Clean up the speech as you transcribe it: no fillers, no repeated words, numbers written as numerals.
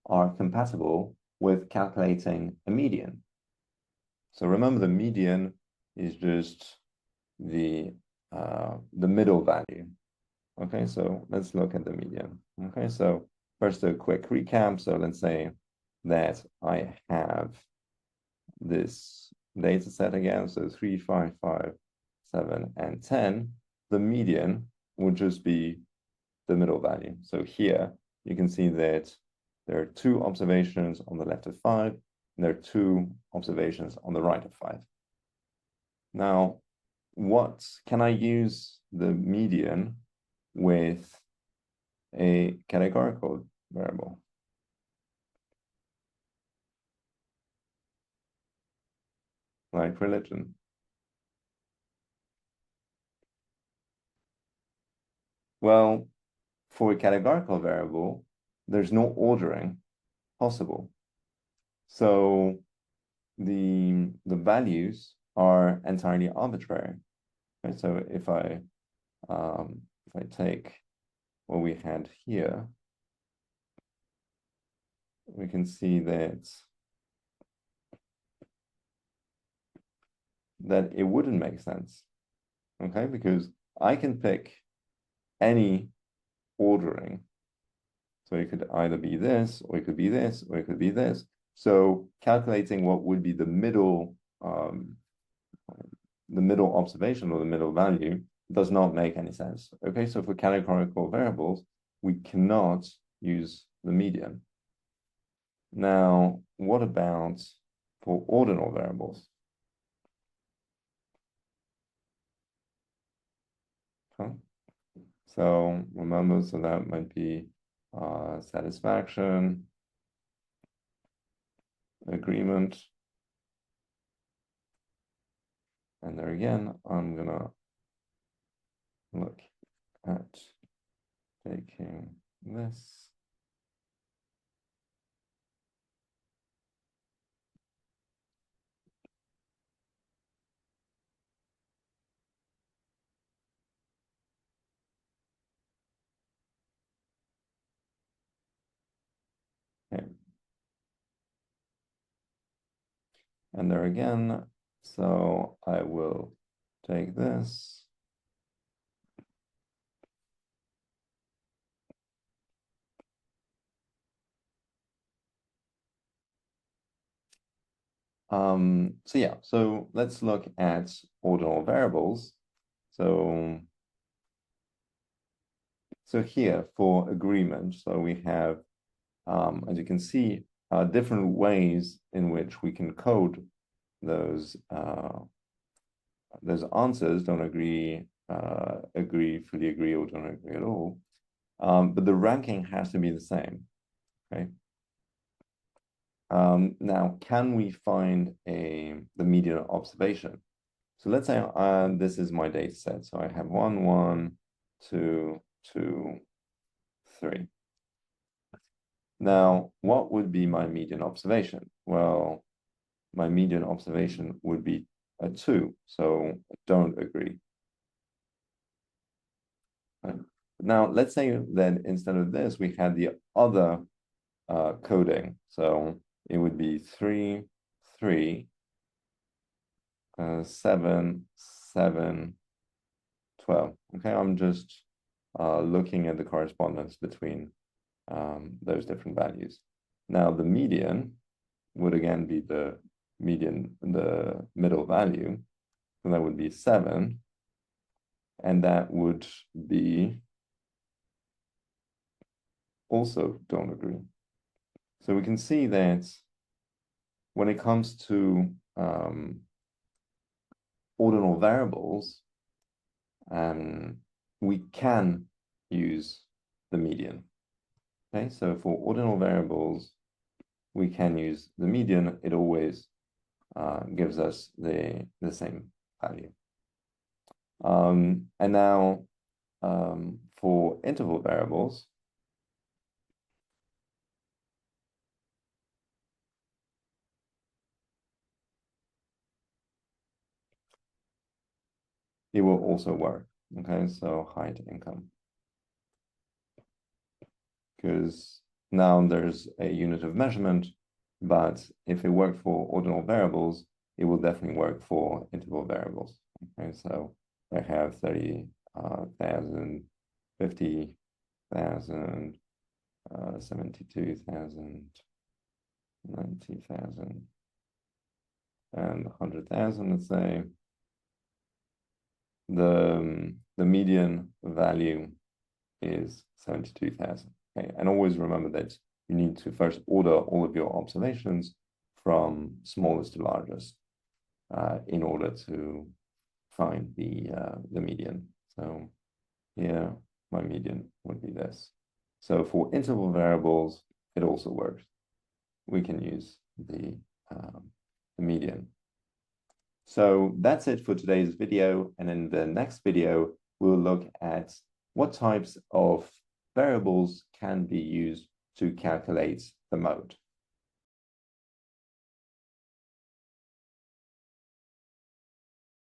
are compatible with calculating a median. So remember, the median is just the middle value. Okay, so let's look at the median. Okay, so first a quick recap. So let's say that I have this data set again. So 3, 5, 5, 7, and 10. The median would just be the middle value. So here you can see that there are 2 observations on the left of 5, and there are 2 observations on the right of 5. Now, what can I use the median with a categorical variable? Like religion. Well, for a categorical variable, there's no ordering possible. So the values are entirely arbitrary. Okay? So if I take what we had here, we can see that it wouldn't make sense. Okay, because I can pick any ordering. So it could either be this, or it could be this, or it could be this. So calculating what would be the middle observation or the middle value does not make any sense. Okay, so for categorical variables, we cannot use the median. Now, what about for ordinal variables? Huh? So remember, so that might be satisfaction, agreement. And there again, I'm gonna look at taking this. Okay. And there again, so I will take this. So yeah, so let's look at ordinal variables. So here for agreement, so we have, as you can see, different ways in which we can code those answers. Don't agree, agree, fully agree, or don't agree at all. But the ranking has to be the same. Okay. Now, can we find the median observation? So let's say this is my data set. So I have 1, 1, 2, 2, 3. Now, what would be my median observation? Well, my median observation would be a 2. So don't agree. Right? Now, let's say that instead of this, we had the other coding. So it would be 3, 3, 7, 7, 12. Okay, I'm just looking at the correspondence between those different values. Now, the median would again be the median, the middle value. So that would be 7. And that would be also don't agree. So we can see that when it comes to ordinal variables, we can use the median. Okay, so for ordinal variables, we can use the median. It always gives us the same value. And now for interval variables, it will also work. Okay, so height, income. Because Now there's a unit of measurement, but if it worked for ordinal variables, it will definitely work for interval variables. Okay, so I have 30,000, 50,000, 72,000, 90,000, and 100,000, let's say. The median value is 72,000. Okay, and always remember that you need to first order all of your observations from smallest to largest in order to find the median. So here, my median would be this. So for interval variables, it also works. We can use the median. So that's it for today's video. And in the next video, we'll look at what types of variables can be used to calculate the mode.